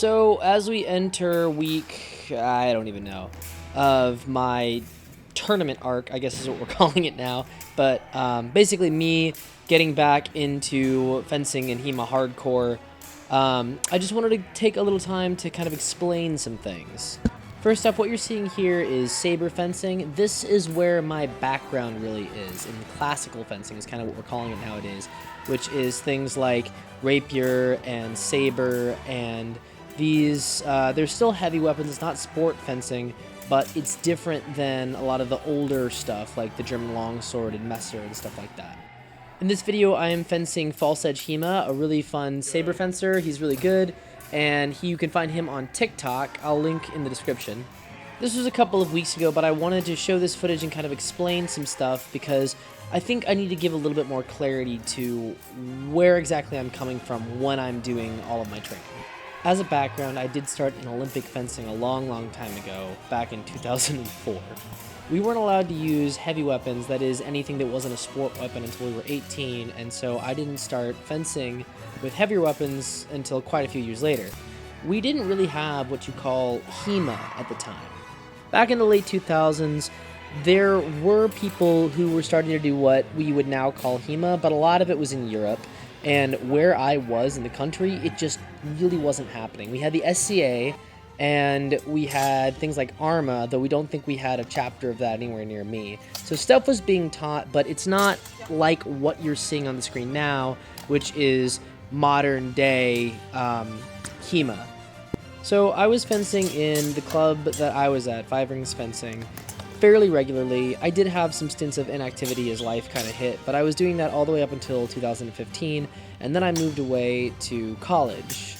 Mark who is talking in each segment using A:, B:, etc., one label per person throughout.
A: So as we enter week, I don't even know, of my tournament arc, I guess is what we're calling it now, but basically me getting back into fencing and HEMA hardcore, I just wanted to take a little time to kind of explain some things. First up, what you're seeing here is saber fencing. This is where my background really is, in classical fencing is kind of what we're calling it nowadays, which is things like rapier and saber, and these, they're still heavy weapons. It's not sport fencing, but it's different than a lot of the older stuff, like the German longsword and messer and stuff like that. In this video, I am fencing False Edge HEMA, a really fun saber fencer. He's really good, and you can find him on TikTok. I'll link in the description. This was a couple of weeks ago, but I wanted to show this footage and kind of explain some stuff because I think I need to give a little bit more clarity to where exactly I'm coming from when I'm doing all of my training. As a background, I did start in Olympic fencing a long time ago, back in 2004. We weren't allowed to use heavy weapons, that is, anything that wasn't a sport weapon, until we were 18, and so I didn't start fencing with heavier weapons until quite a few years later. We didn't really have what you call HEMA at the time. Back in the late 2000s, there were people who were starting to do what we would now call HEMA, but a lot of it was in Europe, and where I was in the country, it just really wasn't happening. We had the SCA, and we had things like ARMA, though we don't think we had a chapter of that anywhere near me. So stuff was being taught, but it's not like what you're seeing on the screen now, which is modern day HEMA. So I was fencing in the club that I was at, Five Rings Fencing, fairly regularly. I did have some stints of inactivity as life kind of hit, but I was doing that all the way up until 2015, and then I moved away to college.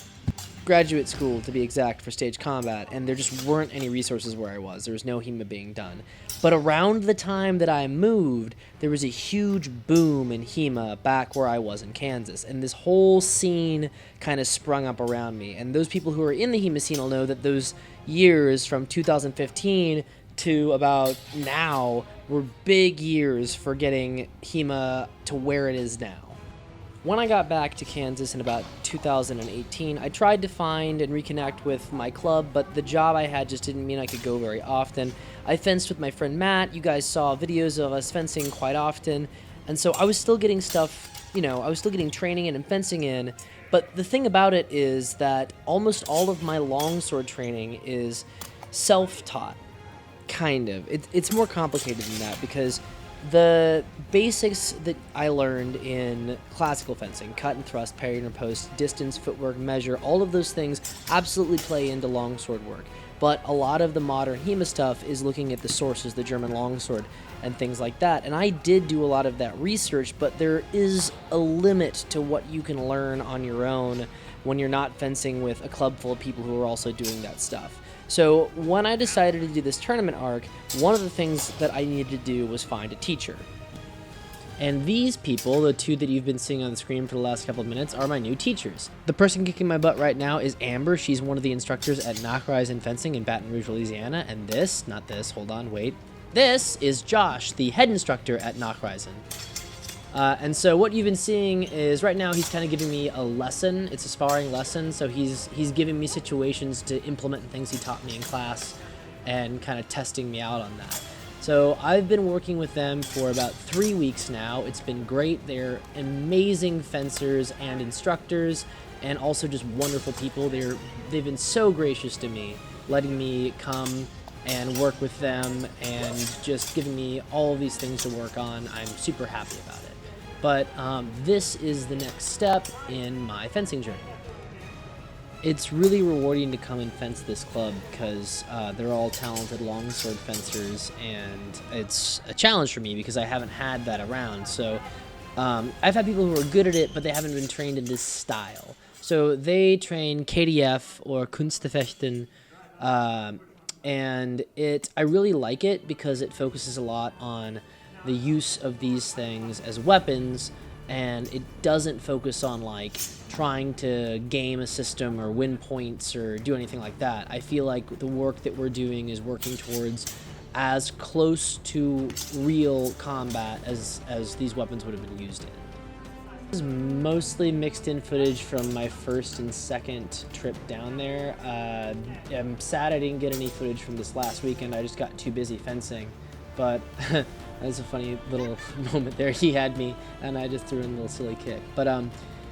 A: Graduate school, to be exact, for stage combat, and there just weren't any resources where I was. There was no HEMA being done. But around the time that I moved, there was a huge boom in HEMA back where I was in Kansas, and this whole scene kind of sprung up around me. And those people who are in the HEMA scene will know that those years from 2015 to about now were big years for getting HEMA to where it is now. When I got back to Kansas in about 2018, I tried to find and reconnect with my club, but the job I had just didn't mean I could go very often. I fenced with my friend Matt. You guys saw videos of us fencing quite often, and so I was still getting stuff, I was still getting training in and fencing in, but the thing about it is that almost all of my longsword training is self-taught, kind of. It's more complicated than that, because the basics that I learned in classical fencing, cut and thrust, parry and riposte, distance, footwork, measure, all of those things absolutely play into longsword work. But a lot of the modern HEMA stuff is looking at the sources, the German longsword, and things like that. And I did do a lot of that research, but there is a limit to what you can learn on your own when you're not fencing with a club full of people who are also doing that stuff. So when I decided to do this tournament arc, one of the things that I needed to do was find a teacher. And these people, the two that you've been seeing on the screen for the last couple of minutes, are my new teachers. The person kicking my butt right now is Amber. She's one of the instructors at Nachreisen Fencing in Baton Rouge, Louisiana. And this, not this, hold on, wait. This is Josh, the head instructor at Nachreisen. And so what you've been seeing is right now he's kind of giving me a lesson. It's a sparring lesson, so he's giving me situations to implement things he taught me in class and kind of testing me out on that. So I've been working with them for about 3 weeks now. It's been great. They're amazing fencers and instructors, and also just wonderful people. They've been so gracious to me, letting me come and work with them and just giving me all of these things to work on. I'm super happy about it. But this is the next step in my fencing journey. It's really rewarding to come and fence this club because they're all talented longsword fencers, and it's a challenge for me because I haven't had that around. So I've had people who are good at it, but they haven't been trained in this style. So they train KDF or Kunstfechten, and I really like it because it focuses a lot on the use of these things as weapons, and it doesn't focus on like trying to game a system or win points or do anything like that. I feel like the work that we're doing is working towards as close to real combat as these weapons would have been used in. This is mostly mixed in footage from my first and second trip down there. I'm sad I didn't get any footage from this last weekend. I just got too busy fencing, but that was a funny little moment there. He had me and I just threw in a little silly kick. But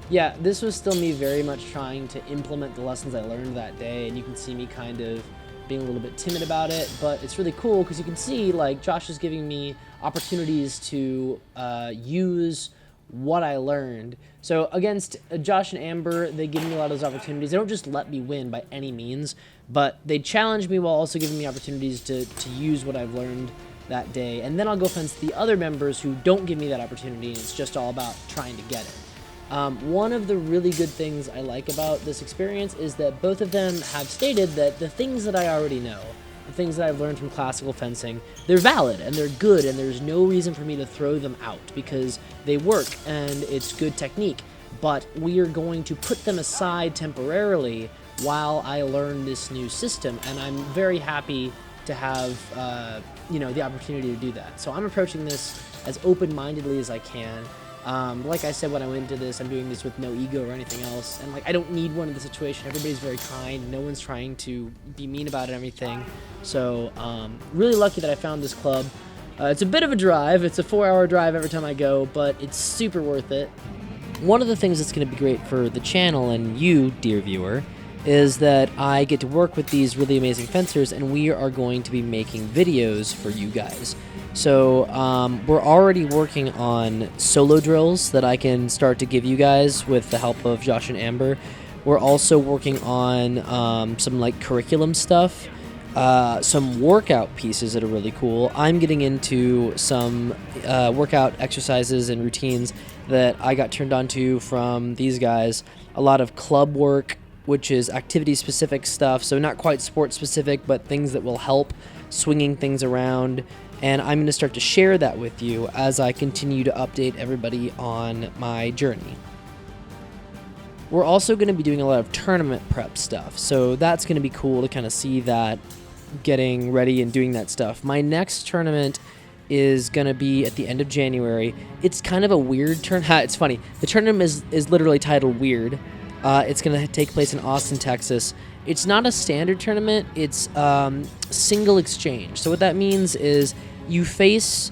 A: yeah, this was still me very much trying to implement the lessons I learned that day, and you can see me kind of being a little bit timid about it, but it's really cool because you can see like Josh is giving me opportunities to use what I learned. So against Josh and Amber, they give me a lot of those opportunities. They don't just let me win by any means, but they challenge me while also giving me opportunities to use what I've learned that day. And then I'll go fence the other members who don't give me that opportunity, and it's just all about trying to get it. One of the really good things I like about this experience is that both of them have stated that the things that I already know, the things that I've learned from classical fencing, they're valid and they're good, and there's no reason for me to throw them out because they work and it's good technique. But we are going to put them aside temporarily while I learn this new system, and I'm very happy to have the opportunity to do that. So I'm approaching this as open-mindedly as I can. Like I said when I went into this, I'm doing this with no ego or anything else, and like I don't need one in the situation. Everybody's very kind, no one's trying to be mean about everything. So really lucky that I found this club. It's a bit of a drive. It's a 4-hour drive every time I go, but it's super worth it. One of the things that's going to be great for the channel and you, dear viewer, is that I get to work with these really amazing fencers, and we are going to be making videos for you guys. So we're already working on solo drills that I can start to give you guys with the help of Josh and Amber. We're also working on some like curriculum stuff, some workout pieces that are really cool. I'm getting into some workout exercises and routines that I got turned on to from these guys. A lot of club work, which is activity-specific stuff, so not quite sport-specific, but things that will help swinging things around. And I'm going to start to share that with you as I continue to update everybody on my journey. We're also going to be doing a lot of tournament prep stuff, so that's going to be cool to kind of see that getting ready and doing that stuff. My next tournament is going to be at the end of January. It's kind of a weird tournament. It's funny. The tournament is literally titled Weird. It's going to take place in Austin, Texas. It's not a standard tournament. It's single exchange. So what that means is you face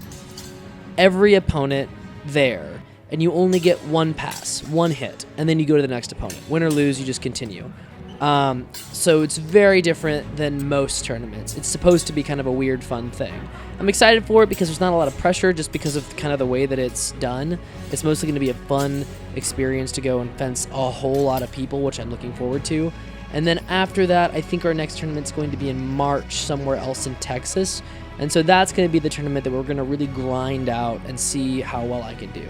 A: every opponent there, and you only get one pass, one hit, and then you go to the next opponent. Win or lose, you just continue. So it's very different than most tournaments. It's supposed to be kind of a weird, fun thing. I'm excited for it because there's not a lot of pressure just because of kind of the way that it's done. It's mostly going to be a fun experience to go and fence a whole lot of people, which I'm looking forward to. And then after that, I think our next tournament's going to be in March somewhere else in Texas. And so that's going to be the tournament that we're going to really grind out and see how well I can do.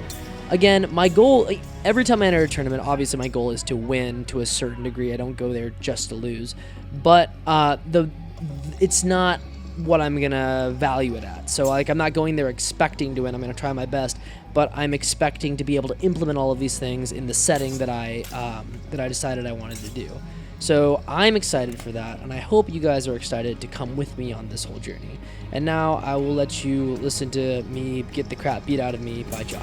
A: Again, my goal, every time I enter a tournament, obviously my goal is to win to a certain degree. I don't go there just to lose. But it's not what I'm going to value it at. So like I'm not going there expecting to win. I'm going to try my best. But I'm expecting to be able to implement all of these things in the setting that I decided I wanted to do. So I'm excited for that, and I hope you guys are excited to come with me on this whole journey. And now I will let you listen to me get the crap beat out of me by Josh.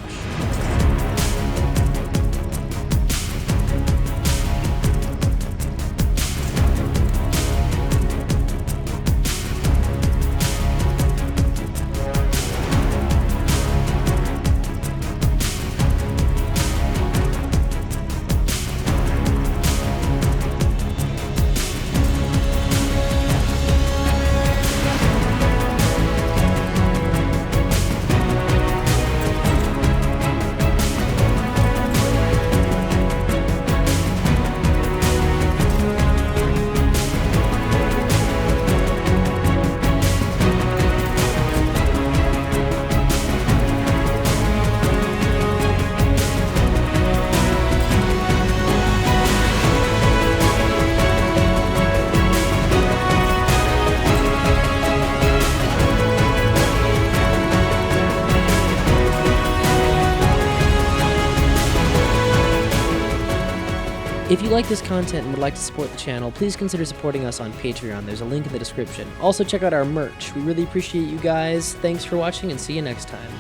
A: If you like this content and would like to support the channel, please consider supporting us on Patreon. There's a link in the description. Also, check out our merch. We really appreciate you guys. Thanks for watching, and see you next time.